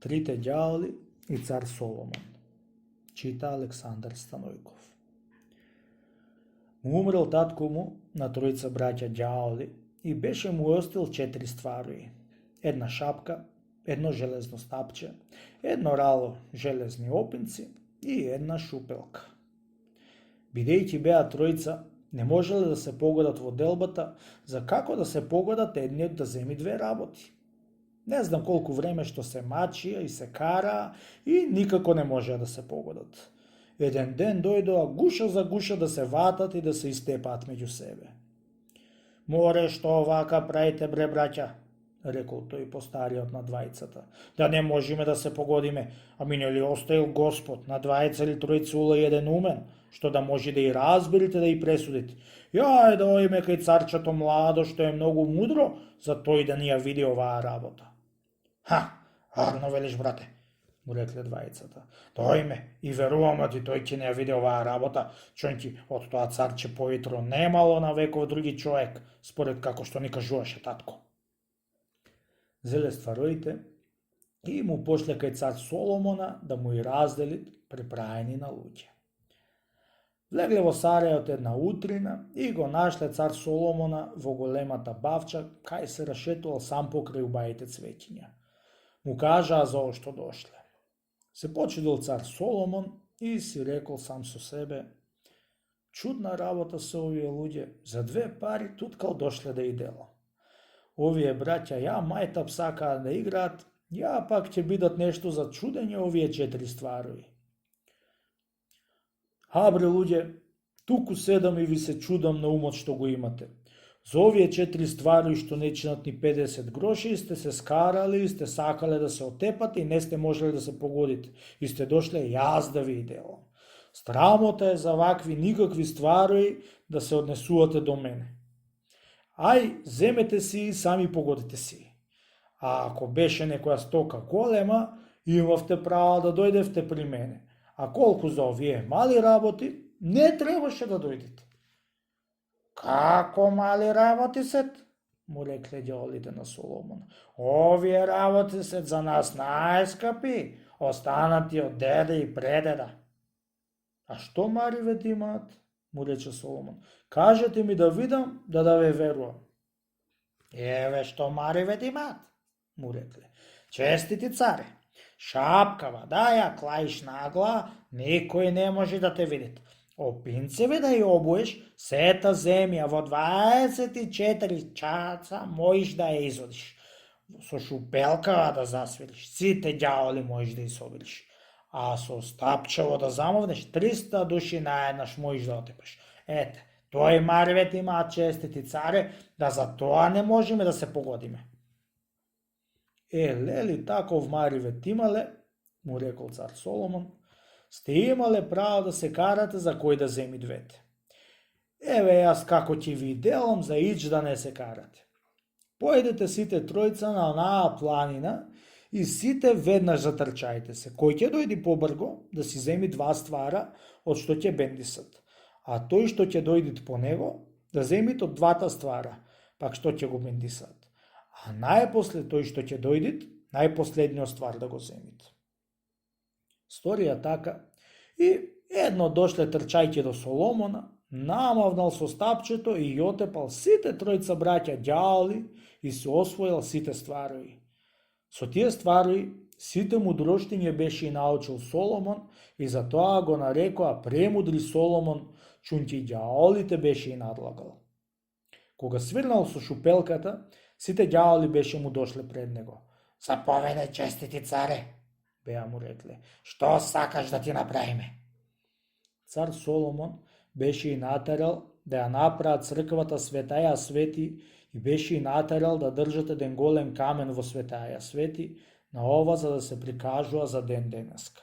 Трите ѓаоли и цар Соломон. Чита Александар Станојков. Му умрел татко му на тројца браќа ѓаоли и беше му остил 4 ствари. Една шапка, едно железно стапче, едно рало железни опинци и една шупелка. Бидејќи беа тројца, не можеле да се погодат во делбата за како да се погодат едниот да земи 2 работи. Не знам колку време што се мачија и се караа и никако не можеа да се погодат. Еден ден дојдоа гуша за гуша да се ватат и да се истепаат меѓу себе. Море што овака правите бре браќа, рекол тој постариот на двајцата, да не можеме да се погодиме, ами нели оставил Господ на 2 или 3 ула и 1 умен, што да може да и разберите да и пресудите. Јај да оиме кај царчето младо што е многу мудро, за тој да ни ја види оваа работа. Арно велиш, брате, му рекле двајцата. Дојме и веруваме ти тој ќе не ја види оваа работа, чонки од тоа царче поитро немало на веков други човек, според како што ни кажуваше татко. Зеле ствароите и му пошле кај цар Соломона да му и разделит препраени на луѓе. Влегле во сарајот една утрина и го нашле цар Соломона во големата бавча, кај се рашетувал сам покрај убаите цвеќиња. Му кажаа за ово што дошле. Се почудил цар Соломон и си рекол сам со себе: чудна работа се овие луѓе, за 2 пари туткал дошле да и делам. Овие браќа ја мајтап сакаат да играат, ја пак ќе бидат нешто за чудење овие 4 стварови. Бре луѓе, туку седам и ви се чудам на умот што го имате. За овие 4 ствари што не чинат ни 50 гроши сте се скарали и сте сакале да се отепате и не сте можеле да се погодите и сте дошле јас да ви делам. Срамота е за вакви никакви ствари да се однесувате до мене. Ај, земете си и сами погодите си. А ако беше некоја стока голема, имавте право да дојдевте при мене. А колку за овие мали работи, не требаше да дојдете. Како мали работи сет? Му рекле ѓаолите на Соломон. Овие работи сет за нас најскапи, останати од деде и предеда. А што маривете имаат? Му рече Соломон. Кажете ми да видам, да ве верувам. Еве што маривете имаат, му рекле. Честити царе, шапкава да ја клаиш нагла, никој не може да те видит. Опинцеви да ја обуеш, сета земја во 24 часа можеш да ја изодиш. Со шупелкава да засвириш, сите ѓаоли можеш да изобилиш. А со стапчево да замовнеш, 300 души наеднаш можеш да отепаш. Ете, тој маривет имаат честити царе, да за тоа не можеме да се погодиме. Лели таков маривет имале, му рекол цар Соломон, сте имале право да се карате за кој да земи 2. Еве јас како ќе ви делам за ич да не се карате. Поедете сите тројца на онаа планина и сите веднаш затрчајте се. Кој ќе дојди побрго да си земи 2 ствара од што ќе бендисат, а тој што ќе дојдит по него да земит од 2 ствара, пак што ќе го бендисат. А најпосле тој што ќе дојдит, најпоследниот ствар да го земит. Сторија така и едно дошле трчајќи до Соломона, намавнал со стапчето и отепал сите тројца браќа ѓаоли и се освоил сите стварови. Со тие стварови сите мудроштиња беше и научил Соломон и затоа го нарекоа премудри Соломон, чунки ѓаолите беше и надлагал. Кога свирнал со шупелката, сите ѓаоли беше му дошле пред него. Заповедај, честити царе, беа му рекле, што сакаш да ти направиме? Цар Соломон беше и натерал да ја направат црквата Светаја Свети и беше и натерал да држат еден голем камен во Светаја Свети на ова за да се прикажува за ден денеска.